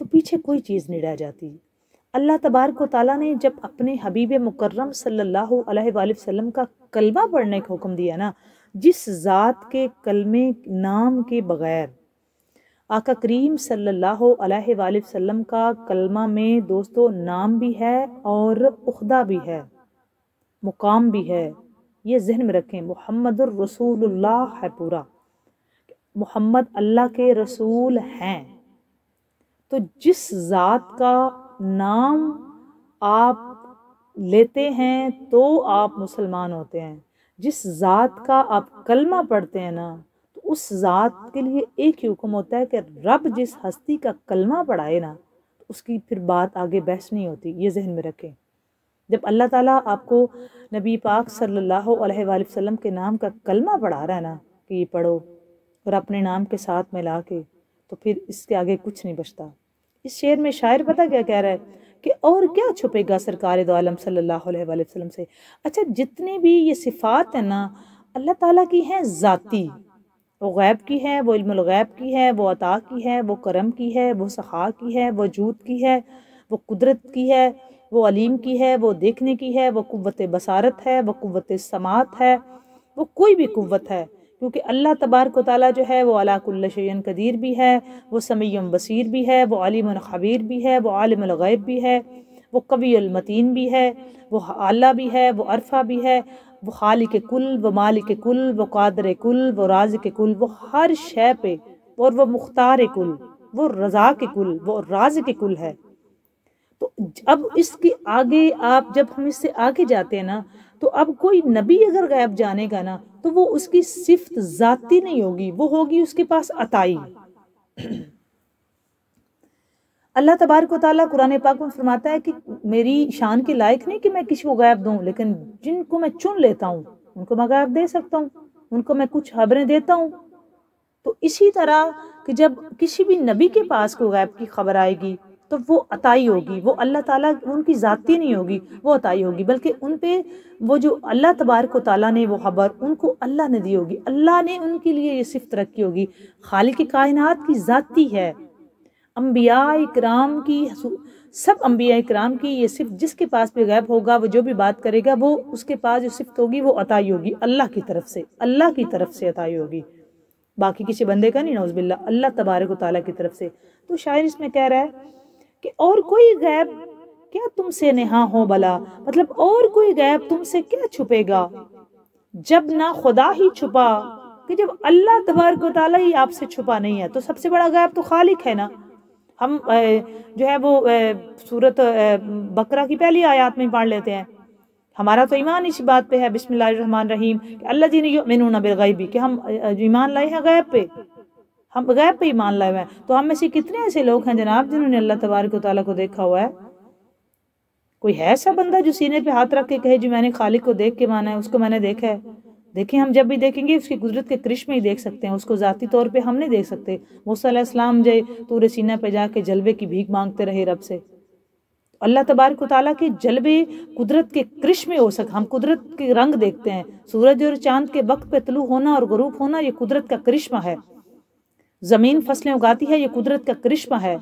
تو پیچھے کوئی چیز نہیں رہ جاتی۔ اللہ تبارک و تعالیٰ نے جب اپنے حبیب مکرم صلی اللہ علیہ وآلہ وسلم کا کلمہ پڑھنے کا حکم دیا نا، جس ذات کے کلمے نام کے بغیر آقا کریم صلی اللہ علیہ وآلہ وسلم کا کلمہ میں دوستو نام بھی ہے اور عہدہ بھی ہے، مقام بھی ہے۔ یہ ذہن میں رکھیں، محمد الرسول اللہ ہے پورا، محمد اللہ کے رسول ہیں۔ تو جس ذات کا نام آپ لیتے ہیں تو آپ مسلمان ہوتے ہیں، جس ذات کا آپ کلمہ پڑھتے ہیں نا، تو اس ذات کے لیے ایک ہی حکم ہوتا ہے کہ رب جس ہستی کا کلمہ پڑھائے نا، اس کی پھر بات آگے بحث نہیں ہوتی۔ یہ ذہن میں رکھیں، جب اللہ تعالیٰ آپ کو نبی پاک صلی اللہ علیہ وآلہ وسلم کے نام کا کلمہ پڑھا رہا ہے نا کہ یہ پڑھو اور اپنے نام کے ساتھ ملا کے، تو پھر اس کے آگے کچھ نہیں بچتا۔ اس شعر میں شاعر پتہ کیا کہہ رہا ہے کہ اور کیا چھپے گا سرکار دو عالم صلی اللہ علیہ وآلہ وسلم سے۔ اچھا، جتنی بھی یہ صفات ہیں نا اللہ تعالیٰ کی ہیں ذاتی، وہ غیب کی ہے، وہ علم الغیب کی ہے، وہ عطا کی ہے، وہ کرم کی ہے، وہ سخا کی ہے، وہ جود کی ہے، وہ قدرت کی ہے، وہ علیم کی ہے، وہ دیکھنے کی ہے، وہ قوت بصارت ہے، وہ قوت سماعت ہے، وہ کوئی بھی قوت ہے، کیونکہ اللہ تبارک و تعالیٰ جو ہے وہ علی کل شیء قدیر بھی ہے، وہ سمیع بصیر بھی ہے، وہ علیم خبیر بھی ہے، وہ عالم الغیب بھی ہے، وہ قوی المتین بھی ہے، وہ اعلیٰ بھی ہے، وہ عرفہ بھی ہے، وہ خالق کل، وہ مالک کل، وہ قادر کل، وہ رازق کل، وہ ہر شے پہ، اور وہ مختار کل، وہ رزاق کل، وہ رازق کل ہے۔ تو اب اس کے آگے آپ جب ہم اس سے آگے جاتے ہیں نا، تو اب کوئی نبی اگر غیب جانے گا نا تو وہ اس کی صفت ذاتی نہیں ہوگی، وہ ہوگی اس کے پاس عطائی۔ اللہ تبارک و تعالیٰ قرآن پاک میں فرماتا ہے کہ میری شان کے لائق نہیں کہ میں کسی کو غیب دوں، لیکن جن کو میں چن لیتا ہوں ان کو میں غیب دے سکتا ہوں، ان کو میں کچھ خبریں دیتا ہوں۔ تو اسی طرح کہ جب کسی بھی نبی کے پاس کوئی غیب کی خبر آئے گی تو وہ عطائی ہوگی، وہ اللہ تعالیٰ ان کی ذاتی نہیں ہوگی، وہ عطائی ہوگی، بلکہ ان پہ وہ جو اللہ تبارک و تعالیٰ نے وہ خبر ان کو اللہ نے دی ہوگی، اللہ نے ان کے لیے یہ صفت رکھی ہوگی۔ خالق کائنات کی ذاتی ہے، انبیاء اکرام کی، سب انبیاء اکرام کی یہ صفت، جس کے پاس بھی غیب ہوگا وہ جو بھی بات کرے گا وہ اس کے پاس جو صفت ہوگی وہ عطائی ہوگی، اللہ کی طرف سے، اللہ کی طرف سے عطائی ہوگی، باقی کسی بندے کا نہیں، نعوذ باللہ، اللہ تبارک و تعالیٰ کی طرف سے۔ تو شاعر اس میں کہہ رہا ہے کہ اور کوئی غیب کیا تم سے نہاں ہو بلا، مطلب اور کوئی غیب تم سے کیا چھپے گا جب نہ خدا ہی چھپا، کہ جب اللہ تبارک و تعالیٰ ہی آپ سے چھپا نہیں ہے تو سب سے بڑا غیب تو خالق ہے نا۔ ہم جو ہے وہ سورۃ بقرہ کی پہلی آیات میں پڑھ لیتے ہیں، ہمارا تو ایمان اسی بات پہ ہے، بسم اللہ الرحمن الرحیم، کہ الذین یؤمنون بالغیب، کہ ہم ایمان لائے ہیں غیب پہ، ہم غیب پہ ایمان لائے ہوئے ہیں۔ تو ہم میں سے کتنے ایسے لوگ ہیں جناب جنہوں نے اللہ تبارک و تعالیٰ کو دیکھا ہوا ہے؟ کوئی ہے ایسا بندہ جو سینے پہ ہاتھ رکھ کے کہے جی میں نے خالق کو دیکھ کے مانا ہے، اس کو میں نے دیکھا ہے؟ دیکھیں، ہم جب بھی دیکھیں گے اس کی قدرت کے کرشمے ہی دیکھ سکتے ہیں، اس کو ذاتی طور پہ ہم نہیں دیکھ سکتے۔ موسیٰ علیہ السلام جو طور سینہ پہ جا کے جلوے کی بھیک مانگتے رہے رب سے، اللہ تبارک و تعالیٰ کے جلوے قدرت کے کرشمے ہو سکتے، ہم قدرت کے رنگ دیکھتے ہیں، سورج اور چاند کے وقت پہ طلوع ہونا اور غروب ہونا یہ قدرت کا کرشمہ ہے، زمین فصلیں اگاتی ہے یہ قدرت کا کرشمہ ہے،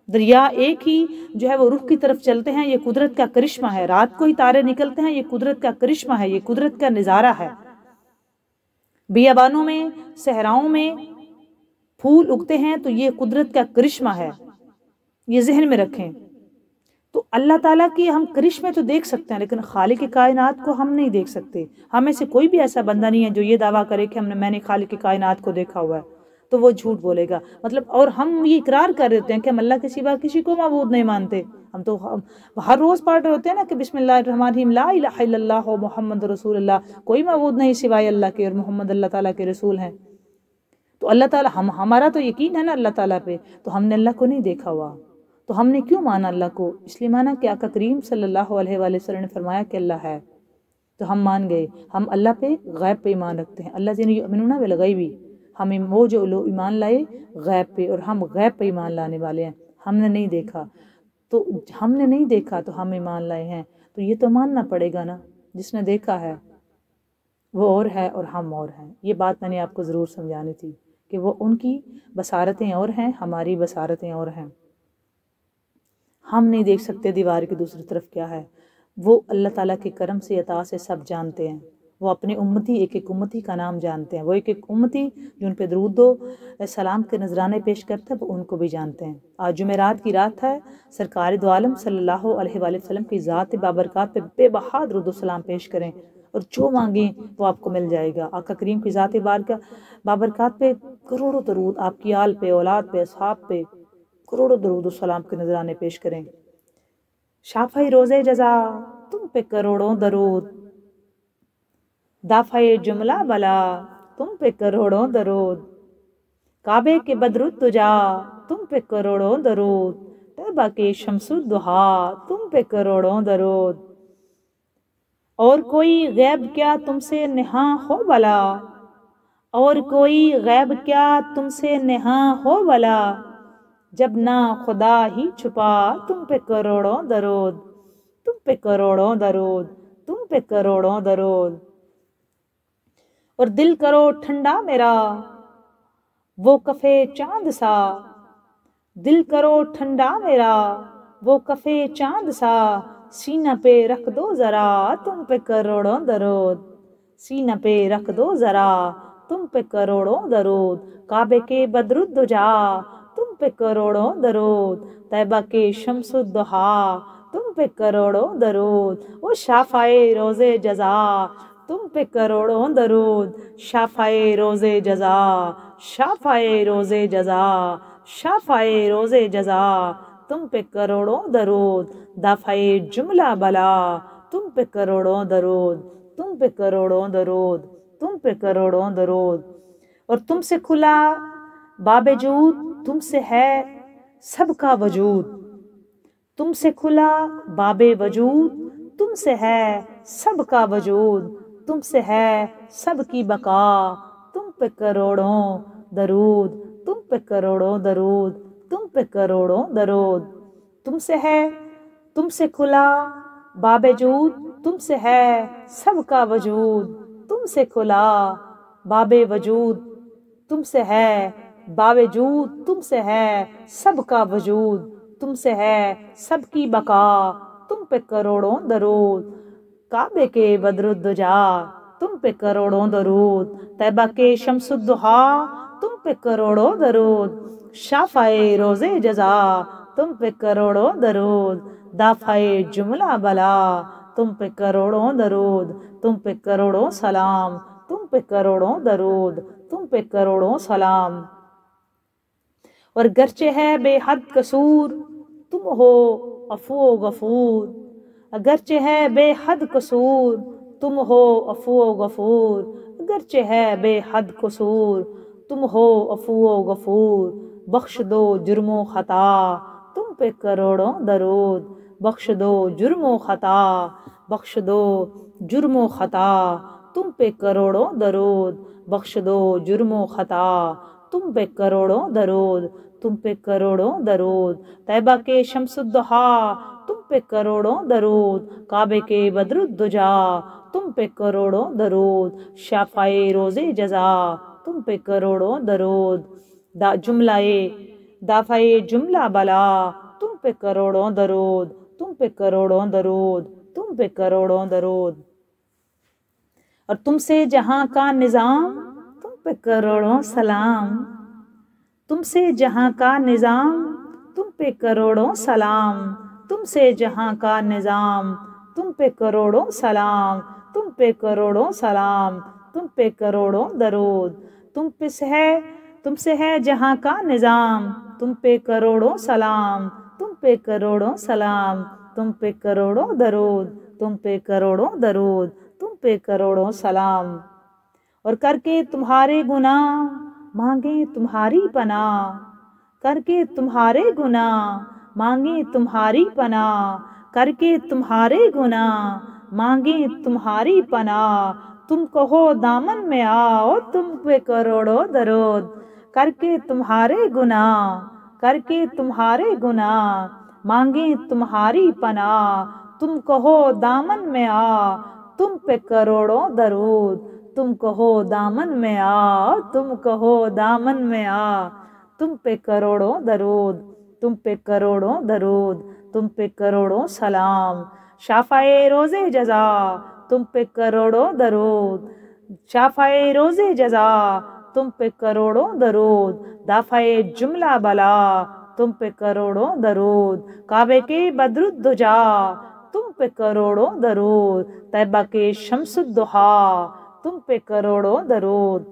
دریا ایک ہی جو ہے وہ رخ کی طرف چلتے ہیں یہ قدرت کا کرشمہ ہے، رات کو ہی تارے نکلتے ہیں یہ قدرت کا کرشمہ ہے، یہ قدرت کا نظارہ ہے، بیابانوں میں صحراؤں میں پھول اگتے ہیں تو یہ قدرت کا کرشمہ ہے، یہ ذہن میں رکھیں۔ تو اللہ تعالیٰ کی ہم کرشمے تو دیکھ سکتے ہیں لیکن خالق کائنات کو ہم نہیں دیکھ سکتے۔ ہمیں سے کوئی بھی ایسا بندہ نہیں ہے جو یہ دعویٰ کرے کہ میں نے خالق کائنات کو دیکھا ہوا ہے، تو وہ جھوٹ بولے گا، مطلب۔ اور ہم یہ اقرار کر رہے ہیں کہ ہم اللہ کے سوا کسی کو معبود نہیں مانتے، ہم تو ہر روز پڑھ رہے ہوتے ہیں نا کہ بسم اللہ الرحمن الرحیم، لا الہ الا اللہ محمد رسول اللہ، کوئی معبود نہیں سوائے اللہ کے اور محمد اللہ تعالیٰ کے رسول ہیں۔ تو اللہ تعالیٰ ہمارا تو یقین ہے نا اللہ تعالیٰ پہ، تو ہم نے اللہ کو نہیں دیکھا ہوا، تو ہم نے کیوں مانا اللہ کو؟ اس لیے مانا کہ آقا کریم صلی اللہ علیہ وآلہ وسلم نے فرمایا کہ اللہ ہے، تو ہم مان گئے۔ ہم اللہ پہ غیب پہ ایمان رکھتے ہیں، الذین یؤمنون بالغیب، ہمیں وہ جو لوگ ایمان لائے غیب پہ، اور ہم غیب پہ ایمان لانے والے ہیں، ہم نے نہیں دیکھا، تو ہم نے نہیں دیکھا تو ہم ایمان لائے ہیں، تو یہ تو ماننا پڑے گا نا، جس نے دیکھا ہے وہ اور ہے اور ہم اور ہیں۔ یہ بات میں نے آپ کو ضرور سمجھانی تھی کہ وہ ان کی بصارتیں اور ہیں، ہماری بصارتیں اور ہیں۔ ہم نہیں دیکھ سکتے دیوار کی دوسری طرف کیا ہے، وہ اللہ تعالیٰ کے کرم سے عطا سے سب جانتے ہیں۔ وہ اپنے امتی ایک ایک امتی کا نام جانتے ہیں، وہ ایک ایک امتی جو ان پہ درود و سلام کے نذرانے پیش کرتا ہے وہ ان کو بھی جانتے ہیں۔ آج جمعرات کی رات ہے، سرکار دو عالم صلی اللہ علیہ وآلہ وسلم کی ذات بابرکات پہ بے بہا درود و سلام پیش کریں، اور جو مانگیں وہ آپ کو مل جائے گا۔ آقا کریم کی ذات بابرکات پہ کروڑوں درود، آپ کی آل پہ، اولاد پہ، اصحاب پہ کروڑوں درود و سلام کے نذرانے پیش کریں۔ شافعی روز جزا تم پہ کروڑوں درود، دافع جملہ بلا تم پہ کروڑوں درود، کعبے کے بدر الدجا تم پہ کروڑوں درود، طیبہ کے شمس الضحیٰ تم پہ کروڑوں درود، اور کوئی غیب کیا تم سے نہاں ہو بلا، اور کوئی غیب کیا تم سے نہاں ہو بلا، جب نہ خدا ہی چھپا تم پہ کروڑوں درود، تم پہ کروڑوں درود، تم پہ کروڑوں درود، اور دل کرو ٹھنڈا میرا وہ کفے چاند سا، دل کرو ٹھنڈا میرا وہ کفے چاند سا، سینہ پہ رکھ دو ذرا تم پہ کروڑوں درود، سینہ پہ رکھ دو ذرا تم پہ کروڑوں درود، کعبے کے بدر الدجا تم پہ کروڑوں درود، طیبہ کے شمس الضحیٰ تم پہ کروڑوں درود، وہ شافعِ روز جزا تم پہ کروڑوں درود، شافعِ روز جزا، شافعِ روز جزا، شافعِ روز جزا تم پہ کروڑوں درود، دافع جملہ بلا تم پہ کروڑوں درود، تم پہ کروڑوں درود، تم پہ کروڑوں درود، اور تم سے کھلا باب جود تم سے ہے سب کا وجود، تم سے کھلا باب وجود تم سے ہے سب کا وجود، تم سے ہے سب کی بقا تم پہ کروڑوں درود، تم پہ کروڑوں درود، تم پہ کروڑوں درود، تم سے ہے، تم سے کھلا باب جود تم سے ہے سب کا وجود، تم سے کھلا باب وجود تم سے ہے باوجود، تم سے ہے سب کا وجود، تم سے ہے سب کی بقا تم پہ کروڑوں درود، کعبے کے بدر الدجا تم پہ کروڑوں درود، طیبہ کے شمس الضحیٰ تم پہ کروڑوں درود، شافعِ روز جزا تم پہ کروڑوں درود، دافع جملہ بلا تم پہ کروڑوں درود، تم پہ کروڑوں سلام، تم پہ کروڑوں درود، تم پہ کروڑوں سلام، اور گرچہ ہے بے حد قصور تم ہو عفو و غفور، اگرچہ ہے بے حد قصور تم ہو عفو و غفور، اگرچہ ہے بے حد قصور تم ہو عفو و غفور، بخش دو جرم و خطا تم پہ کروڑوں درود، بخش دو جرم و خطا، بخش دو جرم و خطا تم پہ کروڑوں درود، بخش دو جرم و خطا تم پہ کروڑوں درود، تم پہ کروڑوں درود، طیبہ کے شمس الضحیٰ تم پہ کروڑوں درود، کعبے کے بدر الدجا تم پہ کروڑوں درود، شافعِ روز جزا تم پہ کروڑوں درود، دافع جملہ بلا تم پہ کروڑوں درود، تم پہ کروڑوں درود، تم پہ کروڑوں درود، اور تم سے جہاں کا نظام تم پہ کروڑوں سلام، تم سے جہاں کا نظام تم پہ کروڑوں سلام، تم سے جہاں کا نظام تم پہ کروڑوں سلام، تم پہ کروڑوں سلام، تم پہ کروڑوں درود، تم سے ہے جہاں کا نظام تم پہ کروڑوں سلام، تم پہ کروڑوں سلام، تم پہ کروڑوں درود، تم پہ کروڑوں درود، تم پہ کروڑوں سلام، اور کر کے تمہارے گناہ مانگیں تمہاری پناہ، کر کے تمہارے گناہ مانگیں تمہاری پناہ، کر کے تمہارے گناہ مانگیں تمہاری پناہ، تم کہو دامن میں آؤ تم پہ کروڑوں درود، کر کے تمہارے گناہ، کر کے تمہارے گناہ مانگیں تمہاری پناہ، تم کہو دامن میں آ تم پہ کروڑوں درود، تم کہو دامن میں آ، تم کہو دامن میں آ، تم پہ کروڑوں درود، تم پہ کروڑوں درود، تم پہ کروڑوں سلام، شافعِ روز جزا تم پہ کروڑوں درود، شافعِ روز جزا تم پہ کروڑوں درود، دافع جملہ بلا تم پہ کروڑوں درود، کعبے کے بدر الدجا تم پہ کروڑوں درود، طیبہ کے شمس الضحیٰ تم پہ کروڑوں درود،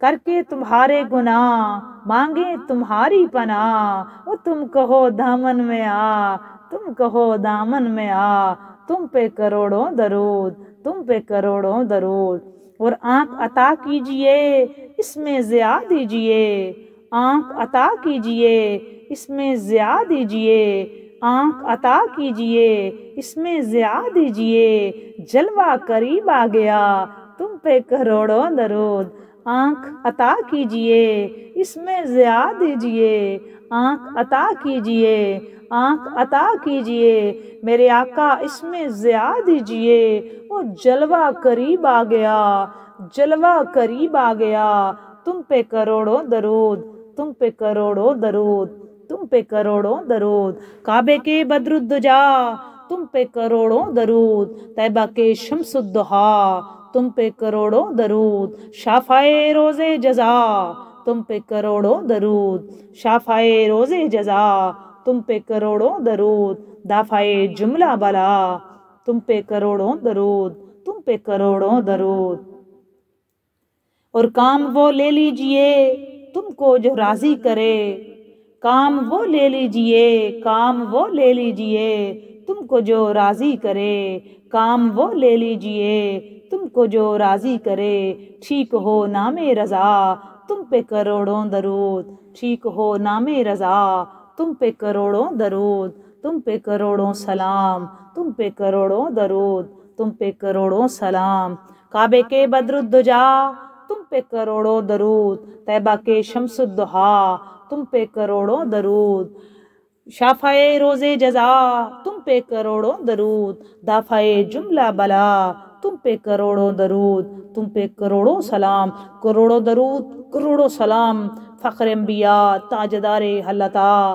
کر کے تمہارے گناہ مانگے تمہاری پناہ، وہ تم کہو دامن میں آ، تم کہو دامن میں آ، تم پہ کروڑوں درود، تم پہ کروڑوں درود، اور آنکھ عطا کیجئے اس میں ضیاء دیجئے، آنکھ عطا کیجئے اس میں ضیاء دیجئے، آنکھ عطا کیجئے اس میں ضیاء دیجئے، جلوہ قریب آ گیا تم پہ کروڑوں درود، آنکھ عطا کیجئے اس میں ضیاء دیجئے، آنکھ عطا کیجئے، آنکھ عطا کیجئے، میرے آقا اس میں ضیاء دیجئے، وہ جلوہ قریب آ گیا، جلوہ قریب آ گیا، تم پہ کروڑوں درود، تم پہ کروڑوں درود، تم پہ کروڑوں درود، کعبے کے بدر الدجا تم پہ کروڑوں درود، طیبہ کے شمس الضحیٰ تم پہ کروڑوں درود، شافعِ روز جزا تم پہ کروڑوں درود، شافعِ روز جزا تم پہ کروڑوں درود، دافع جملہ بلا تم پہ کروڑوں درود، تم پہ کروڑوں درود، اور کام وہ لے لیجئے تم کو جو راضی کرے، کام وہ لے لیجئے، کام وہ لے لیجئے تم کو جو راضی کرے، کام وہ لے لیجئے تم کو جو راضی کرے، ٹھیک ہو نام رضا تم پہ کروڑوں درود، ٹھیک ہو نام رضا تم پہ کروڑوں درود، تم پہ کروڑوں سلام، تم پہ کروڑوں درود، تم پہ کروڑوں سلام، کعبے کے بدر الدجا تم پہ کروڑوں درود، طیبہ کے شمس الضحیٰ تم پہ کروڑوں درود، شافعِ روز جزا تم پہ کروڑوں درود، دافع جملہ بلا تم پہ کروڑوں درود، تم پہ کروڑوں سلام، کروڑوں درود کروڑوں سلام، فخر انبیاء تاجدار حلتا،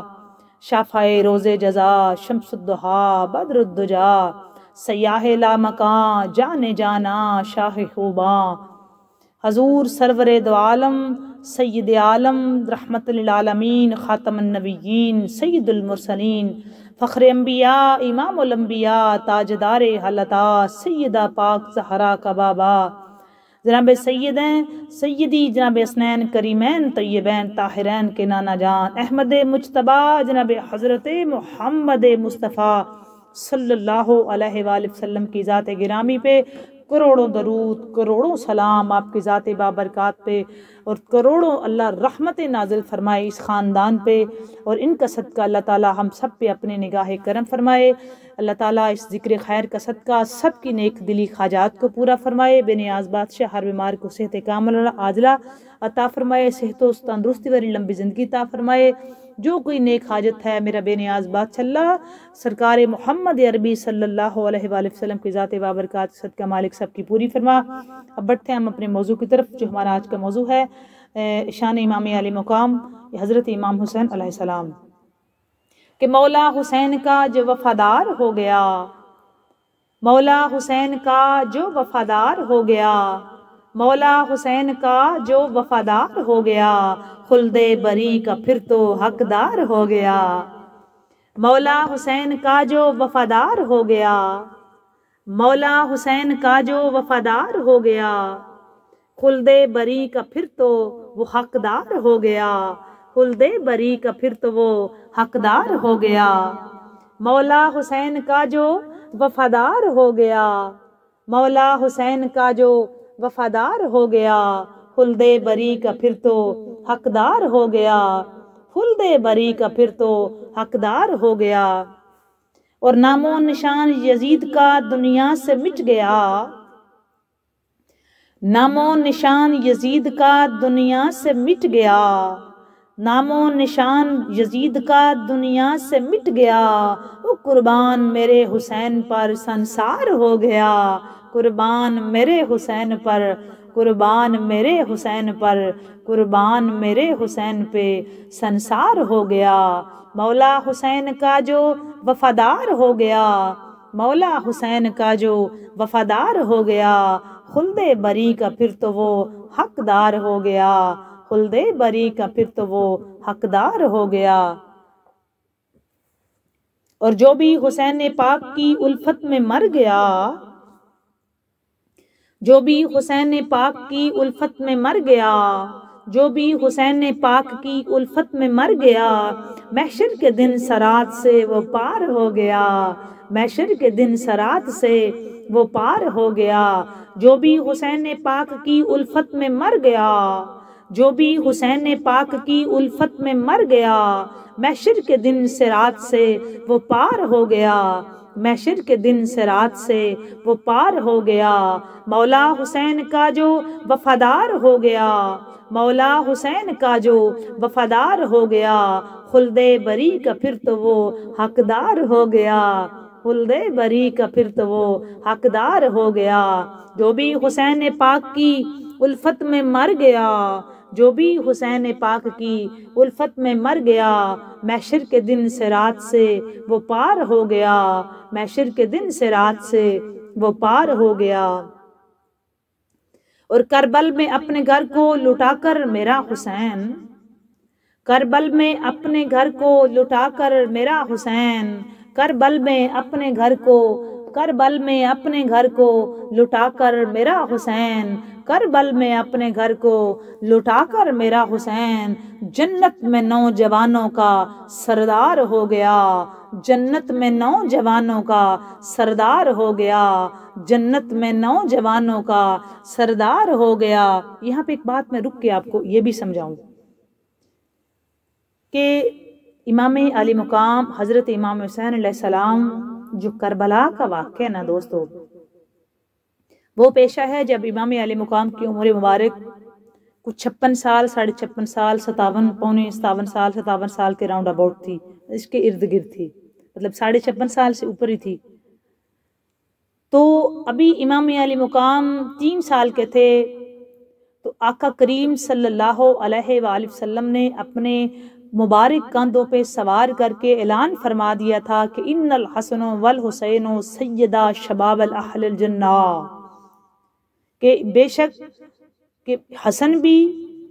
شافعِ روز جزا شمس الضحیٰ بدر الدجا، سیاہ لامکاں جان جانا شاہ خوباں، حضور سرور دو عالم سید عالم رحمت للعالمین خاتم النبیین سید المرسلین، فخر انبیاء امام الانبیاء تاجدار حلتا، سیدہ پاک زہرا کا بابا، جناب سیدی جناب حسنین کریمین طیبین طاہرین کے نانا جان احمد مجتبی جناب حضرت محمد مصطفیٰ صلی اللہ علیہ وآلہ وسلم کی ذات گرامی پہ کروڑوں درود کروڑوں سلام آپ کی ذات بابرکات پہ، اور کروڑوں اللہ رحمت نازل فرمائے اس خاندان پہ، اور ان کا صدقہ اللہ تعالی ہم سب پہ اپنے نگاہ کرم فرمائے، اللہ تعالیٰ اس ذکر خیر کا صدقہ سب کی نیک دلی حاجات کو پورا فرمائے، بے نیاز بادشاہ ہر بیمار کو صحت کاملہ عاجلہ عطا فرمائے، صحت و تندرستی والی لمبی زندگی عطا فرمائے، جو کوئی نیک حاجت ہے میرا بے نیاز بادشاہ اللہ سرکار محمد عربی صلی اللہ علیہ وآلہ وسلم کی ذات بابرکات صدقہ مالک سب کی پوری فرما۔ اب بڑھتے ہیں ہم اپنے موضوع کی طرف، جو ہمارا آج کا موضوع ہے شان امام علی مقام حضرت امام حسین علیہ السلام، کہ مولا حسین کا جو وفادار ہو گیا، مولا حسین کا جو وفادار ہو گیا، مولا حسین کا جو وفادار ہو گیا، خلد بری کا پھر تو حقدار ہو گیا، مولا حسین کا جو وفادار ہو گیا، مولا حسین کا جو وفادار ہو گیا، خلد بری کا پھر تو وہ حقدار ہو گیا، خلد بری کا پھر تو وہ حقدار ہو گیا، مولا حسین کا جو وفادار ہو گیا، مولا حسین کا جو وفادار ہو گیا، خلد بری کا پھر تو حقدار ہو گیا، خلد بری کا پھر تو حقدار ہو گیا، اور نام و نشان یزید کا دنیا سے مٹ گیا، نام و نشان یزید کا دنیا سے مٹ گیا، نام و نشان یزید کا دنیا سے مٹ گیا، وہ قربان میرے حسین پر سنسار ہو گیا، قربان میرے حسین پر، قربان میرے حسین پر، قربان میرے حسین پہ سنسار ہو گیا، مولا حسین کا جو وفادار ہو گیا، مولا حسین کا جو وفادار ہو گیا، خلد بری کا پھر تو وہ حقدار ہو گیا، خلد بری کا پھر تو وہ حقدار ہو گیا۔ اور جو بھی حسین پاک کی الفت میں مر گیا، جو بھی حسین پاک کی الفت میں مر گیا، جو بھی حسین پاک کی الفت میں مر گیا، محشر کے دن صراط سے وہ پار ہو گیا، محشر کے دن صراط سے وہ پار ہو گیا۔ جو بھی حسین پاک کی الفت میں مر گیا، جو بھی حسین پاک کی الفت میں مر گیا، محشر کے دن صراط سے وہ پار ہو گیا، محشر کے دن صراط سے وہ پار ہو گیا۔ مولا حسین کا جو وفادار ہو گیا، مولا حسین کا جو وفادار ہو گیا، خلد بری کا پھر تو وہ حقدار ہو گیا، خلد بری کا پھر تو وہ حقدار ہو گیا۔ جو بھی حسین پاک کی الفت میں مر گیا، جو بھی حسین پاک کی الفت میں مر گیا، محشر کے دن صراط سے وہ پار ہو گیا، محشر کے دن صراط سے وہ پار ہو گیا۔ اور کربل میں اپنے گھر کو لٹا کر میرا حسین، کربل میں اپنے گھر کو لٹا کر میرا حسین، کربل میں اپنے گھر کو، کربل میں اپنے گھر کو لٹا کر میرا حسین، کربل میں اپنے گھر کو لٹا کر میرا حسین، جنت میں نوجوانوں کا سردار ہو گیا، جنت میں نوجوانوں کا سردار ہو گیا، جنت میں نوجوانوں کا سردار ہو گیا۔ یہاں پہ ایک بات میں رک کے آپ کو یہ بھی سمجھاؤں کہ امام علی مقام حضرت امام حسین علیہ السلام جو کربلا کا واقعہ نا دوستو، وہ پیشہ ہے جب امام علی مقام کی عمر مبارک کچھ 56 سال، 56.5 سال، 57 پونے 57 سال، 57 سال کے راؤنڈ اباؤٹ تھی، اس کے ارد گرد تھی، مطلب 56.5 سال سے اوپر ہی تھی۔ تو ابھی امام علی مقام 3 سال کے تھے، تو آقا کریم صلی اللہ علیہ وآلہ وسلم نے اپنے مبارک کاندھوں پہ سوار کر کے اعلان فرما دیا تھا کہ ان الحسن والحسین سیدہ شباب اہل الجنہ، کہ بے شک کہ حسن بھی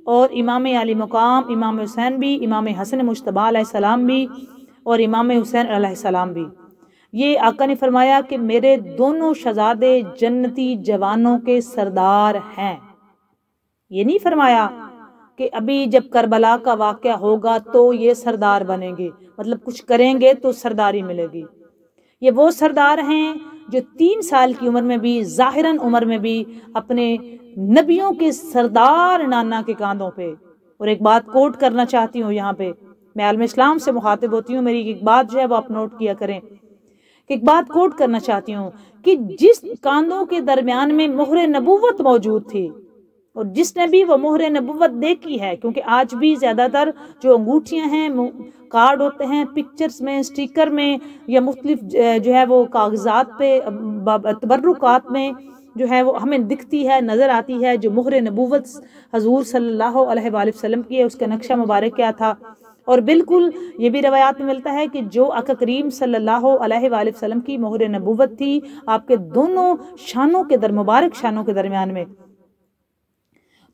اور امام علی مقام امام حسین بھی، امام حسن مجتبیٰ علیہ السلام بھی اور امام حسین علیہ السلام بھی، یہ آقا نے فرمایا کہ میرے دونوں شہزادے جنتی جوانوں کے سردار ہیں۔ یہ نہیں فرمایا کہ ابھی جب کربلا کا واقعہ ہوگا تو یہ سردار بنیں گے، مطلب کچھ کریں گے تو سرداری ملے گی۔ یہ وہ سردار ہیں جو 3 سال کی عمر میں بھی، ظاہراً عمر میں بھی، اپنے نبیوں کے سردار نانا کے کاندھوں پہ۔ اور ایک بات کوٹ کرنا چاہتی ہوں یہاں پہ، میں عالم اسلام سے مخاطب ہوتی ہوں، میری ایک بات جو ہے وہ آپ نوٹ کیا کریں، کہ ایک بات کوٹ کرنا چاہتی ہوں کہ جس کاندھوں کے درمیان میں مہر نبوت موجود تھی، اور جس نے بھی وہ مہر نبوت دیکھی ہے، کیونکہ آج بھی زیادہ تر جو انگوٹھیاں ہیں، کارڈ ہوتے ہیں، پکچرز میں، سٹیکر میں، یا مختلف جو ہے وہ کاغذات پہ، تبرکات میں جو ہے وہ ہمیں دکھتی ہے، نظر آتی ہے، جو مہر نبوت حضور صلی اللہ علیہ وآلہ وسلم کی ہے، اس کا نقشہ مبارک کیا تھا۔ اور بالکل یہ بھی روایات میں ملتا ہے کہ جو آقا کریم صلی اللہ علیہ وآلہ وسلم کی مہر نبوت تھی آپ کے دونوں شانوں کے مبارک شانوں کے درمیان میں،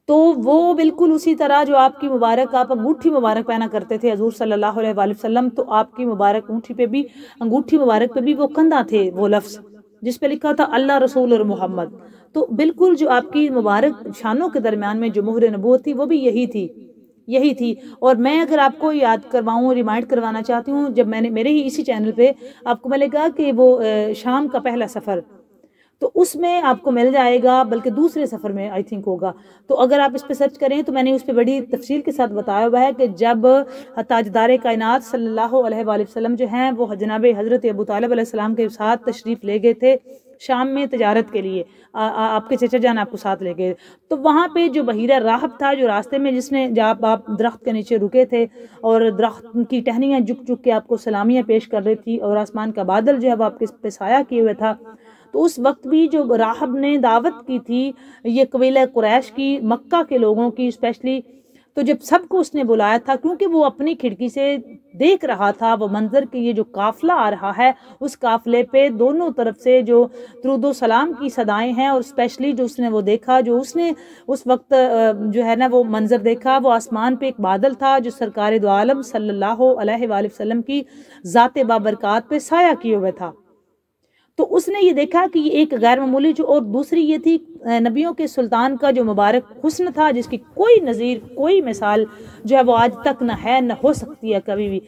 تو وہ بالکل اسی طرح جو آپ کی مبارک، آپ انگوٹھی مبارک پہنا کرتے تھے حضور صلی اللہ علیہ وآلہ وسلم، تو آپ کی مبارک انگوٹھی پہ بھی، انگوٹھی مبارک پہ بھی وہ کندھا تھے، وہ لفظ جس پہ لکھا تھا اللہ رسول اور محمد، تو بالکل جو آپ کی مبارک شانوں کے درمیان میں جو مہر نبوت تھی وہ بھی یہی تھی، یہی تھی۔ اور میں اگر آپ کو یاد کرواؤں، ریمائنڈ کروانا چاہتی ہوں، جب میں نے میرے ہی اسی چینل پہ آپ کو میں نے کہا کہ وہ شام کا پہلا سفر، تو اس میں آپ کو مل جائے گا، بلکہ دوسرے سفر میں آئی تھنک ہوگا، تو اگر آپ اس پہ سرچ کریں تو میں نے اس پہ بڑی تفصیل کے ساتھ بتایا ہوا ہے کہ جب تاجدار کائنات صلی اللہ علیہ وآلہ وسلم جو ہیں وہ جناب حضرت ابو طالب علیہ السلام کے ساتھ تشریف لے گئے تھے شام میں تجارت کے لیے، آپ کے چچا جان آپ کو ساتھ لے گئے، تو وہاں پہ جو بحیرہ راہب تھا جو راستے میں، جس نے جب آپ درخت کے نیچے رکے تھے اور درخت کی ٹہنیاں جھک جھک کے آپ کو سلامیاں پیش کر رہی تھی، اور آسمان کا بادل جو ہے وہ آپ کے پہ سایہ کیے ہوئے تھا، تو اس وقت بھی جو راہب نے دعوت کی تھی یہ قبیلہ قریش کی، مکہ کے لوگوں کی، اسپیشلی تو جب سب کو اس نے بلایا تھا، کیونکہ وہ اپنی کھڑکی سے دیکھ رہا تھا وہ منظر کہ یہ جو قافلہ آ رہا ہے، اس قافلے پہ دونوں طرف سے جو درود و سلام کی صدائیں ہیں، اور اسپیشلی جو اس نے وہ دیکھا، جو اس نے اس وقت جو ہے نا وہ منظر دیکھا، وہ آسمان پہ ایک بادل تھا جو سرکار دو عالم صلی اللہ علیہ وآلہ وسلم کی ذات بابرکات پہ سایہ کیے ہوئے تھا۔ تو اس نے یہ دیکھا کہ یہ ایک غیر معمولی جو، اور دوسری یہ تھی نبیوں کے سلطان کا جو مبارک حسن تھا، جس کی کوئی نظیر، کوئی مثال جو ہے وہ آج تک نہ ہے، نہ ہو سکتی ہے کبھی بھی۔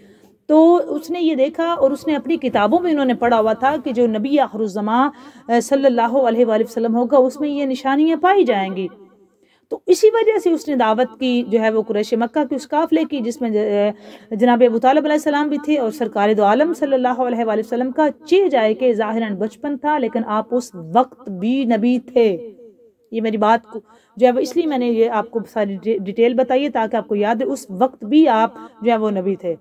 تو اس نے یہ دیکھا، اور اس نے اپنی کتابوں میں انہوں نے پڑھا ہوا تھا کہ جو نبی آخر الزماں صلی اللہ علیہ وآلہ وسلم ہوگا اس میں یہ نشانیاں پائی جائیں گی۔ تو اسی وجہ سے اس نے دعوت کی جو ہے وہ قریش مکہ کے اس قافلے کی، جس میں جناب ابو طالب علیہ السلام بھی تھے، اور سرکار دو عالم صلی اللہ علیہ وآلہ وسلم کا چہ جائے کہ ظاہراً بچپن تھا، لیکن آپ اس وقت بھی نبی تھے۔ یہ میری بات کو جو ہے وہ اس لیے میں نے یہ آپ کو ساری ڈیٹیل بتائی ہے تاکہ آپ کو یاد ہے، اس وقت بھی آپ جو ہے وہ نبی تھے۔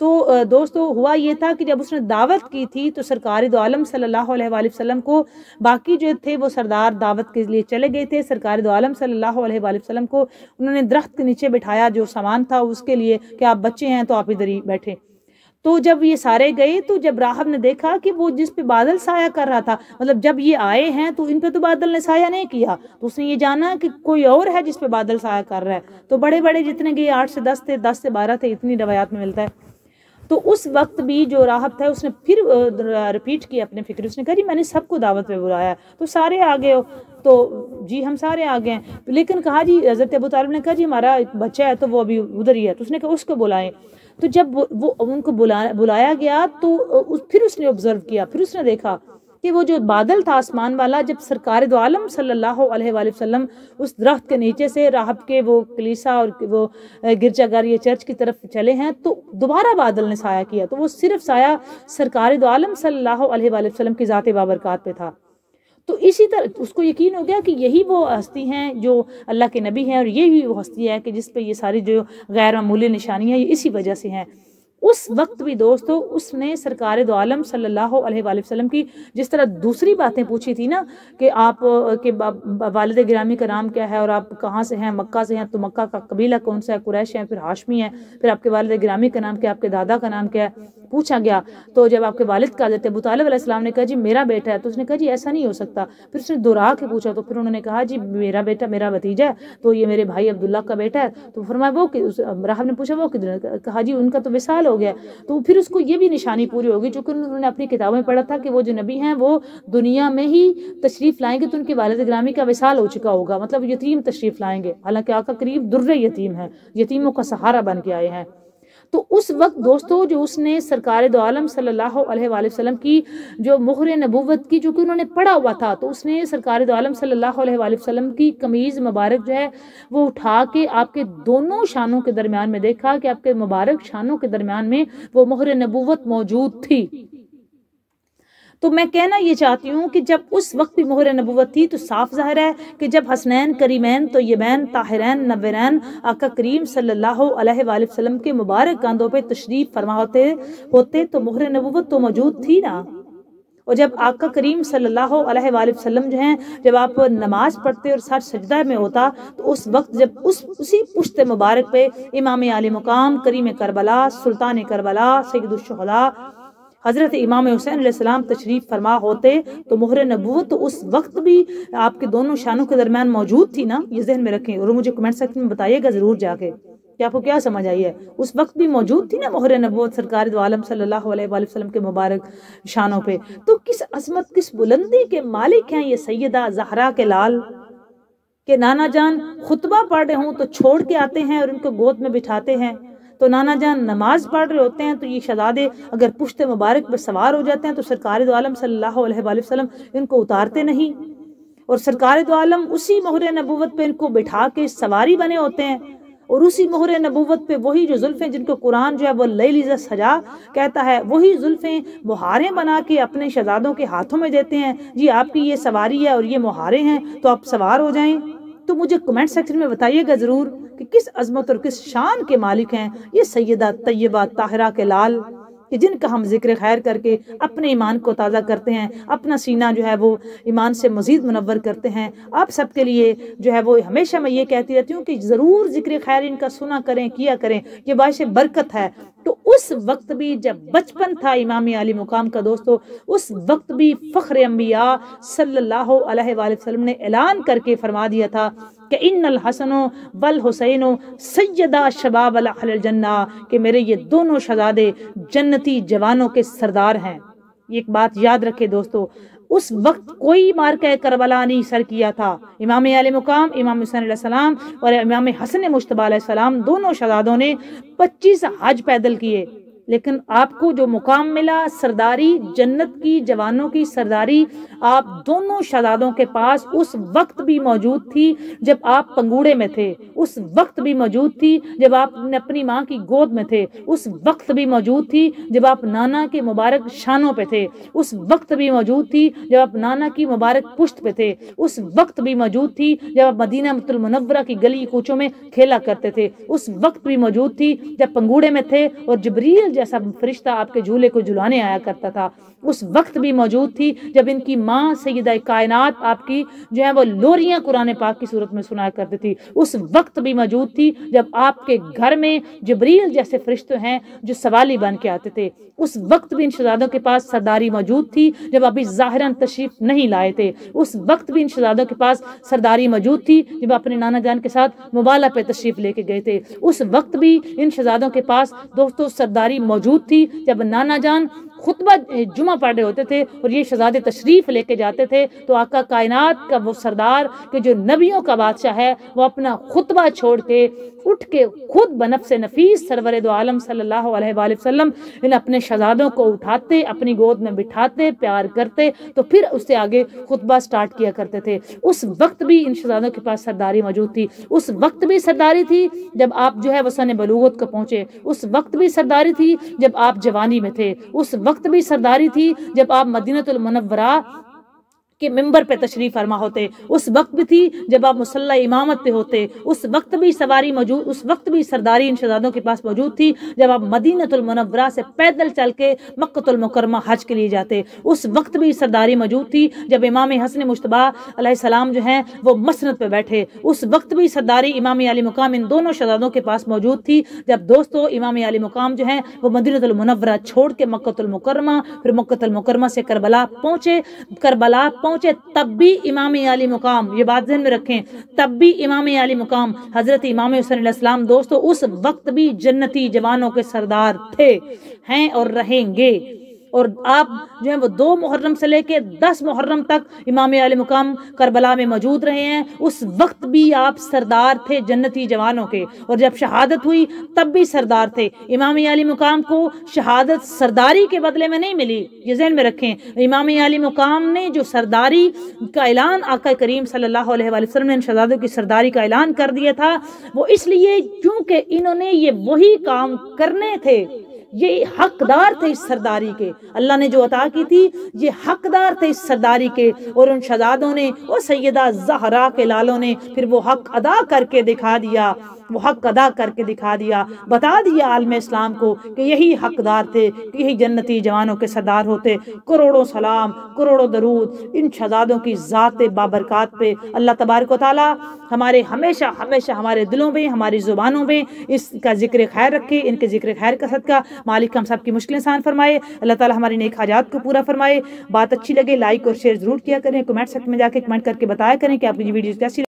تو دوستو ہوا یہ تھا کہ جب اس نے دعوت کی تھی تو سرکار دو عالم صلی اللہ علیہ وآلہ وسلم کو، باقی جو تھے وہ سردار دعوت کے لیے چلے گئے تھے، سرکار دو عالم صلی اللہ علیہ وآلہ وسلم کو انہوں نے درخت کے نیچے بٹھایا جو سامان تھا اس کے لیے کہ آپ بچے ہیں تو آپ ادھر ہی بیٹھے۔ تو جب یہ سارے گئے تو جب راہب نے دیکھا کہ وہ جس پہ بادل سایہ کر رہا تھا، مطلب جب یہ آئے ہیں تو ان پہ تو بادل نے سایہ نہیں کیا، تو اس نے یہ جانا کہ کوئی اور ہے جس پہ بادل سایہ کر رہا ہے۔ تو بڑے بڑے جتنے گئے 8 سے 10 تھے، 10 سے 12 تھے، اتنی روایات میں ملتا ہے۔ تو اس وقت بھی جو راہب تھا اس نے پھر ریپیٹ کیا اپنے فکر، اس نے کہا جی میں نے سب کو دعوت پہ بلایا، تو سارے آگے ہو؟ تو جی ہم سارے آگے ہیں، لیکن کہا جی حضرت ابو طالب نے کہا جی ہمارا ایک بچہ ہے تو وہ ابھی ادھر ہی ہے، تو اس نے کہا اس کو بلائیں۔ تو جب وہ ان کو بلایا گیا تو پھر اس نے آبزرو کیا، پھر اس نے دیکھا کہ وہ جو بادل تھا آسمان والا، جب سرکار دو عالم صلی اللہ علیہ وآلہ وسلم اس درخت کے نیچے سے راہب کے وہ کلیسا اور وہ گرجا گھر یا چرچ کی طرف چلے ہیں تو دوبارہ بادل نے سایہ کیا، تو وہ صرف سایہ سرکار دو عالم صلی اللہ علیہ وآلہ وسلم کی ذات بابرکات پہ تھا۔ تو اسی طرح اس کو یقین ہو گیا کہ یہی وہ ہستی ہیں جو اللہ کے نبی ہیں، اور یہی وہ ہستی ہے کہ جس پہ یہ ساری جو غیر معمولی نشانی ہے یہ اسی وجہ سے ہیں۔ اس وقت بھی دوستو اس نے سرکار دو عالم صلی اللہ علیہ وآلہ وسلم کی جس طرح دوسری باتیں پوچھی تھی نا کہ آپ کے والد گرامی کا نام کیا ہے اور آپ کہاں سے ہیں، مکہ سے ہیں، تو مکہ کا قبیلہ کون سا ہے، قریش ہیں، پھر ہاشمی ہیں، پھر آپ کے والد گرامی کا نام کیا، آپ کے دادا کا نام کیا ہے، پوچھا گیا۔ تو جب آپ کے والد کا حضرت ابو طالب علیہ السلام نے کہا جی میرا بیٹا ہے، تو اس نے کہا جی ایسا نہیں ہو سکتا، پھر اس نے دوہرا کے پوچھا، تو پھر انہوں نے کہا جی میرا بیٹا میرا بھتیجا ہے، تو یہ میرے بھائی عبداللہ کا بیٹا ہے۔ تو فرمایا وہ راہب نے پوچھا وہ کدھر ہے، کہا جی ان کا تو وصال ہو گیا۔ تو پھر اس کو یہ بھی نشانی پوری ہوگی، چونکہ انہوں نے اپنی کتابوں میں پڑھا تھا کہ وہ جو نبی ہیں وہ دنیا میں ہی تشریف لائیں گے تو ان کے والد گرامی کا وصال ہو چکا ہوگا، مطلب یتیم تشریف لائیں گے، حالانکہ آقا قریب در یتیم ہیں، یتیموں کا سہارا بن کے آئے ہیں۔ تو اس وقت دوستو جو اس نے سرکار دو عالم صلی اللہ علیہ وآلہ وسلم کی جو مہر نبوت کی جو کہ انہوں نے پڑھا ہوا تھا، تو اس نے سرکار دو عالم صلی اللہ علیہ وآلہ وسلم کی قمیض مبارک جو ہے وہ اٹھا کے آپ کے دونوں شانوں کے درمیان میں دیکھا کہ آپ کے مبارک شانوں کے درمیان میں وہ مہر نبوت موجود تھی۔ تو میں کہنا یہ چاہتی ہوں کہ جب اس وقت بھی مہر نبوت تھی تو صاف ظاہر ہے کہ جب حسنین کریمین طیبین طاہرین نورین آقا کریم صلی اللہ علیہ وآلہ وسلم کے مبارک کاندھوں پہ تشریف فرما ہوتے تو مہر نبوت تو موجود تھی نا۔ اور جب آقا کریم صلی اللہ علیہ وآلہ وسلم جو ہیں جب آپ نماز پڑھتے اور سر سجدہ میں ہوتا تو اس وقت جب اسی پشت مبارک پہ امام عالی مقام کریم کربلا سلطان کربلا سید الشہداء حضرت امام حسین علیہ السلام تشریف فرما ہوتے تو مہر نبوت تو اس وقت بھی آپ کے دونوں شانوں کے درمیان موجود تھی نا، یہ ذہن میں رکھیں اور مجھے کمنٹ سیکشن میں بتائیے گا ضرور جا کے کہ آپ کو کیا سمجھ آئی ہے۔ اس وقت بھی موجود تھی نا مہر نبوت سرکار دو عالم صلی اللہ علیہ وآلہ وسلم کے مبارک شانوں پہ۔ تو کس عظمت کس بلندی کے مالک ہیں یہ سیدہ زہرا کے لال کہ نانا جان خطبہ پڑھ رہے ہوں تو چھوڑ کے آتے ہیں اور ان کو گود میں بٹھاتے ہیں، تو نانا جان نماز پڑھ رہے ہوتے ہیں تو یہ شہزادے اگر پشت مبارک پہ سوار ہو جاتے ہیں تو سرکار دو عالم صلی اللہ علیہ وآلہ وسلم ان کو اتارتے نہیں، اور سرکار دو عالم اسی مہر نبوت پہ ان کو بٹھا کے سواری بنے ہوتے ہیں، اور اسی مہر نبوت پہ وہی جو زلفیں جن کو قرآن جو ہے وہ لیلی ذا سجا کہتا ہے، وہی زلفیں مہاریں بنا کے اپنے شہزادوں کے ہاتھوں میں دیتے ہیں، جی آپ کی یہ سواری ہے اور یہ مہاریں ہیں تو آپ سوار ہو جائیں۔ تو مجھے کمنٹ سیکشن میں بتائیے گا ضرور کہ کس عظمت اور کس شان کے مالک ہیں یہ سیدہ طیبہ طاہرہ کے لال کہ جن کا ہم ذکر خیر کر کے اپنے ایمان کو تازہ کرتے ہیں، اپنا سینہ جو ہے وہ ایمان سے مزید منور کرتے ہیں۔ آپ سب کے لیے جو ہے وہ ہمیشہ میں یہ کہتی رہتی ہوں کہ ضرور ذکر خیر ان کا سنا کریں، کیا کریں، یہ باعث برکت ہے۔ تو اس وقت بھی جب بچپن تھا امام علی مقام کا دوستو، اس وقت بھی فخر انبیاء صلی اللہ علیہ وآلہ وسلم نے اعلان کر کے فرما دیا تھا کہ ان الحسن والحسین سیدہ شباب اہل الجنہ، کہ میرے یہ دونوں شہزادے جنتی جوانوں کے سردار ہیں۔ ایک بات یاد رکھے دوستو، اس وقت کوئی مارکہ کربلا نہیں سر کیا تھا۔ امام علی مقام، امام حسین علیہ السلام اور امام حسن مجتبی علیہ السلام، دونوں شہزادوں نے 25 حج پیدل کیے، لیکن آپ کو جو مقام ملا سرداری، جنت کی جوانوں کی سرداری، آپ دونوں شہزادوں کے پاس اس وقت بھی موجود تھی جب آپ پنگوڑے میں تھے، اس وقت بھی موجود تھی جب آپ اپنی ماں کی گود میں تھے، اس وقت بھی موجود تھی جب آپ نانا کے مبارک شانوں پہ تھے، اس وقت بھی موجود تھی جب آپ نانا کی مبارک پشت پہ تھے، اس وقت بھی موجود تھی جب آپ مدینہ المنورہ کی گلی کوچوں میں کھیلا کرتے تھے، اس وقت بھی موجود تھی جب پنگوڑے میں تھے اور جبریل جیسا فرشتہ آپ کے جھولے کو جھلانے آیا کرتا تھا، اس وقت بھی موجود تھی جب ان کی ماں سیدہ کائنات آپ کی جو ہے وہ لوریاں قرآن پاک کی صورت میں سنایا کرتی تھی، اس وقت بھی موجود تھی جب آپ کے گھر میں جبریل جیسے فرشتے ہیں جو سوالی بن کے آتے تھے، اس وقت بھی ان شہزادوں کے پاس سرداری موجود تھی جب ابھی ظاہراً تشریف نہیں لائے تھے، اس وقت بھی ان شہزادوں کے پاس سرداری موجود تھی جب اپنے نانا جان کے ساتھ مبالہ پہ تشریف لے کے گئے تھے، اس وقت بھی ان شہزادوں کے پاس دوستو سرداری موجود تھی جب نانا جان خطبہ جمعہ پڑھ رہے ہوتے تھے اور یہ شہزادے تشریف لے کے جاتے تھے تو آقا کائنات کا وہ سردار کہ جو نبیوں کا بادشاہ ہے، وہ اپنا خطبہ چھوڑ کے اٹھ کے خود بنفس نفیس سرور دو عالم صلی اللہ علیہ وآلہ وسلم ان اپنے شہزادوں کو اٹھاتے، اپنی گود میں بٹھاتے، پیار کرتے، تو پھر اس سے آگے خطبہ سٹارٹ کیا کرتے تھے۔ اس وقت بھی ان شہزادوں کے پاس سرداری موجود تھی، اس وقت بھی سرداری تھی جب آپ جو ہے وہ سن بلوغت کو پہنچے، اس وقت بھی سرداری تھی جب آپ جوانی میں تھے، اس وقت بھی سرداری تھی جب آپ مدینہ المنورہ کہ ممبر پہ تشریف فرما ہوتے، اس وقت بھی تھی جب آپ مصلی امامت پہ ہوتے، اس وقت بھی سواری موجود، اس وقت بھی سرداری ان شہزادوں کے پاس موجود تھی جب آپ مدینہ المنورہ سے پیدل چل کے مکہ المکرمہ حج کے لیے جاتے، اس وقت بھی سرداری موجود تھی جب امام حسن مجتبی علیہ السلام جو ہیں وہ مسند پہ بیٹھے، اس وقت بھی سرداری امام علی مقام ان دونوں شہزادوں کے پاس موجود تھی جب دوستو امام علی مقام جو ہیں وہ مدینہ المنورہ چھوڑ کے مکہ المکرمہ، پھر مکہ المکرمہ سے کربلا پہنچے، تب بھی امام علی مقام، یہ بات ذہن میں رکھیں، تب بھی امام علی مقام حضرت امام حسین علیہ السلام دوستو اس وقت بھی جنتی جوانوں کے سردار تھے، ہیں اور رہیں گے۔ اور آپ جو ہے وہ 2 محرم سے لے کے 10 محرم تک امام علی مقام کربلا میں موجود رہے ہیں، اس وقت بھی آپ سردار تھے جنتی جوانوں کے، اور جب شہادت ہوئی تب بھی سردار تھے۔ امام علی مقام کو شہادت سرداری کے بدلے میں نہیں ملی، یہ ذہن میں رکھیں، امام علی مقام نے جو سرداری کا اعلان آقا کریم صلی اللہ علیہ وآلہ وسلم نے ان شہزادوں کی سرداری کا اعلان کر دیا تھا، وہ اس لیے کیونکہ انہوں نے یہ وہی کام کرنے تھے، یہ حقدار تھے اس سرداری کے، اللہ نے جو عطا کی تھی یہ حقدار تھے اس سرداری کے، اور ان شہزادوں نے اور سیدہ زہرا کے لالوں نے پھر وہ حق ادا کر کے دکھا دیا، وہ حق ادا کر کے دکھا دیا، بتا دیا عالم اسلام کو کہ یہی حقدار تھے، کہ یہی جنتی جوانوں کے سردار ہوتے۔ کروڑوں سلام، کروڑوں درود ان شہزادوں کی ذات بابرکات پہ۔ اللہ تبارک و تعالی ہمارے ہمیشہ ہمیشہ ہمارے دلوں میں، ہماری زبانوں میں اس کا ذکر خیر رکھے، ان کے ذکر خیر کا صدقہ مالک ہم سب کی مشکلیں آسان فرمائے، اللہ تعالی ہماری نیک حاجات کو پورا فرمائے۔ بات اچھی لگے لائک اور شیئر ضرور کیا کریں، کمنٹ سیکشن میں جا کے کمنٹ کر کے بتایا کریں کہ آپ کی ویڈیوز کیسی